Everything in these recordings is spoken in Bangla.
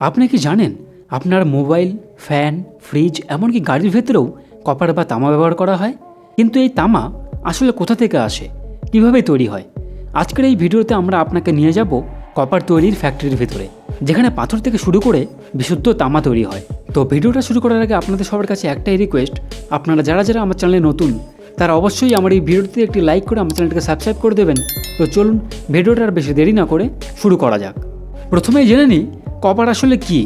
আপনি কি জানেন আপনার মোবাইল, ফ্যান, ফ্রিজ এমনকি গাড়ির ভেতরেও কপার বা তামা ব্যবহার করা হয়? কিন্তু এই তামা আসলে কোথা থেকে আসে, কিভাবে তৈরি হয়? আজকের এই ভিডিওতে আমরা আপনাকে নিয়ে যাব কপার তৈরির ফ্যাক্টরির ভেতরে, যেখানে পাথর থেকে শুরু করে বিশুদ্ধ তামা তৈরি হয়। তো ভিডিওটা শুরু করার আগে আপনাদের সবার কাছে একটাই রিকোয়েস্ট, আপনারা যারা যারা আমার চ্যানেলে নতুন তারা অবশ্যই আমার এই ভিডিওটিতে একটি লাইক করে আমার চ্যানেলটাকে সাবস্ক্রাইব করে দেবেন। তো চলুন ভিডিওটা আর বেশি দেরি না করে শুরু করা যাক। প্রথমেই জেনে নিই কপার আসলে কি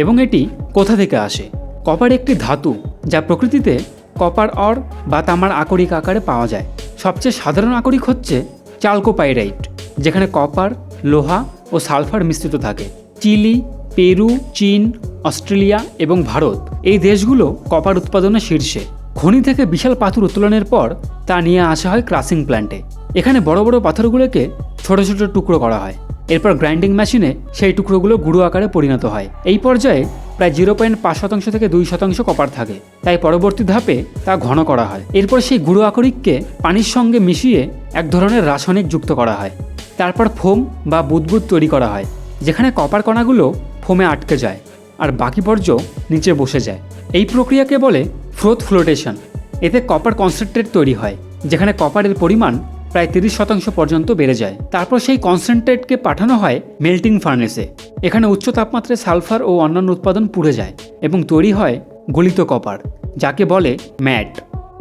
এবং এটি কোথা থেকে আসে। কপার একটি ধাতু যা প্রকৃতিতে কপার অর বা তামার আকরিক আকারে পাওয়া যায়। সবচেয়ে সাধারণ আকরিক হচ্ছে চালকোপাইরাইট, যেখানে কপার, লোহা ও সালফার মিশ্রিত থাকে। চিলি, পেরু, চীন, অস্ট্রেলিয়া এবং ভারত এই দেশগুলো কপার উৎপাদনের শীর্ষে। খনি থেকে বিশাল পাথর উত্তোলনের পর তা নিয়ে আসা হয় ক্রাসিং প্ল্যান্টে। এখানে বড় বড় পাথরগুলোকে ছোট ছোট টুকরো করা হয়। এরপর গ্রাইন্ডিং মেশিনে সেই টুকরোগুলো গুঁড়ো আকারে পরিণত হয়। এই পর্যায়ে প্রায় 0.5% থেকে 2% কপার থাকে, তাই পরবর্তী ধাপে তা ঘন করা হয়। এরপর সেই গুঁড়ো আকরিককে পানির সঙ্গে মিশিয়ে এক ধরনের রাসায়নিক যুক্ত করা হয়। তারপর ফোম বা বুদবুদ তৈরি করা হয়, যেখানে কপার কণাগুলো ফোমে আটকে যায় আর বাকি বর্জ্য নিচে বসে যায়। এই প্রক্রিয়াকে বলে ফ্রোথ ফ্লোটেশন। এতে কপার কনসেন্ট্রেট তৈরি হয়, যেখানে কপারের পরিমাণ প্রায় 30% পর্যন্ত বেড়ে যায়। তারপর সেই কনসেন্ট্রেটকে পাঠানো হয় মেল্টিং ফার্নেসে। এখানে উচ্চ তাপমাত্রায় সালফার ও অন্যান্য উৎপাদন পুড়ে যায় এবং তৈরি হয় গলিত কপার, যাকে বলে ম্যাট।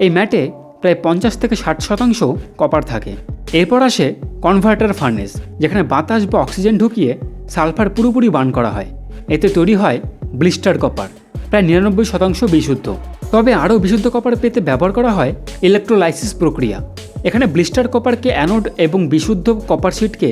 এই ম্যাটে প্রায় 50 থেকে 60% কপার থাকে। এরপর আসে কনভার্টার ফার্নেস, যেখানে বাতাস বা অক্সিজেন ঢুকিয়ে সালফার পুরোপুরি বার্ন করা হয়। এতে তৈরি হয় ব্লিস্টার কপার, প্রায় 99% বিশুদ্ধ। তবে আরও বিশুদ্ধ কপার পেতে ব্যবহার করা হয় ইলেকট্রোলাইসিস প্রক্রিয়া। এখানে ব্লিস্টার কপারকে অ্যানোড এবং বিশুদ্ধ কপার শিটকে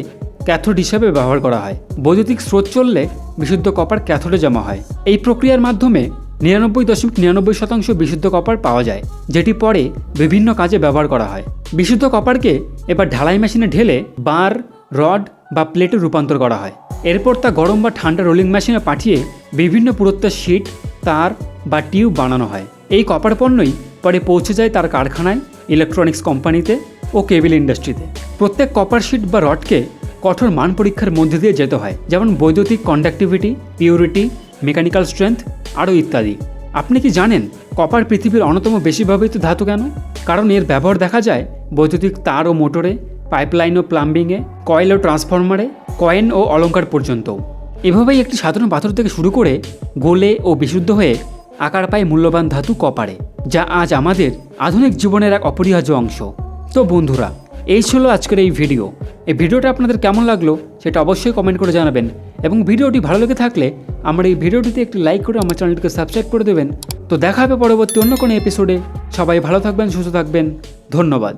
ক্যাথোড হিসাবে ব্যবহার করা হয়। বৈদ্যুতিক স্রোত চললে বিশুদ্ধ কপার ক্যাথোডে জমা হয়। এই প্রক্রিয়ার মাধ্যমে 99.99% বিশুদ্ধ কপার পাওয়া যায়, যেটি পরে বিভিন্ন কাজে ব্যবহার করা হয়। বিশুদ্ধ কপারকে এবার ঢালাই মেশিনে ঢেলে বার, রড বা প্লেটে রূপান্তর করা হয়। এরপর তা গরম বা ঠান্ডা রোলিং মেশিনে পাঠিয়ে বিভিন্ন পুরুত্বের শিট, তার বা টিউব বানানো হয়। এই কপার পণ্যই পরে পৌঁছে যায় তার কারখানায়, ইলেকট্রনিক্স কোম্পানিতে ও কেবল ইন্ডাস্ট্রিতে। প্রত্যেক কপার শিট বা রডকে কঠোর মান পরীক্ষার মধ্যে দিয়ে যেতে হয়, যেমন বৈদ্যুতিক কন্ডাক্টিভিটি, পিউরিটি, মেকানিক্যাল স্ট্রেংথ আরও ইত্যাদি। আপনি কি জানেন কপার পৃথিবীর অন্যতম বেশি ব্যবহৃত ধাতু কেন? কারণ এর ব্যবহার দেখা যায় বৈদ্যুতিক তার ও মোটরে, পাইপলাইন ও প্লাম্বিংয়ে, কয়েল ও ট্রান্সফরমারে, কয়েন ও অলঙ্কার পর্যন্ত। এভাবেই একটি সাধারণ পাথর থেকে শুরু করে গলে ও বিশুদ্ধ হয়ে আকার পায় মূল্যবান ধাতু কপারে, যা আজ আমাদের আধুনিক জীবনের এক অপরিহার্য অংশ। তো বন্ধুরা, এই ছিল আজকের এই ভিডিও। এই ভিডিওটা আপনাদের কেমন লাগলো সেটা অবশ্যই কমেন্ট করে জানাবেন, এবং ভিডিওটি ভালো লেগে থাকলে আমার এই ভিডিওটিতে একটি লাইক করে আমার চ্যানেলটিকে সাবস্ক্রাইব করে দেবেন। তো দেখা হবে পরবর্তী অন্য কোনো এপিসোডে। সবাই ভালো থাকবেন, সুস্থ থাকবেন। ধন্যবাদ।